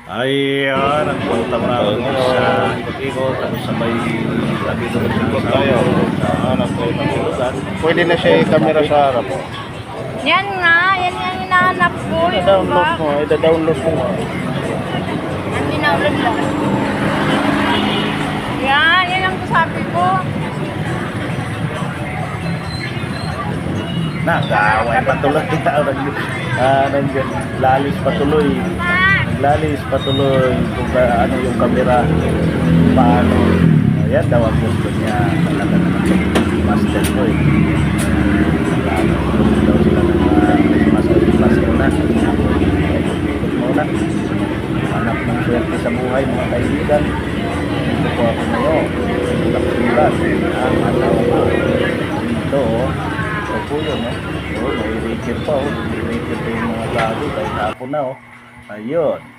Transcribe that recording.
Ayun, nagpunta mo na ako sa ikot-ikot, tapos sabay sabi doon Ikot sa tayo. Pwede na siya i-camera sa harap. Yan nga, yan yung hinahanap ko. Yung I-download back. mo, i-download mo. Ang dinaulad mo. Yan ang sabi ko. Nag-aaway patuloy. Naglalis patuloy. Naglalis patuloy kung ano yung camera, paano. Ayan daw ang gusto niya. Talaga naman yung master ko eh. Gusto daw sila ng master na. Ikot muna. Anak ng swerte sa buhay mga kaibigan. Ito po ako ngayon. Tapsulat. Ang ano ko. Ito oh. Ito po yun oh. Oh, may record pa oh. May record pa yung mga bago. Kahit ako na oh. Ayun.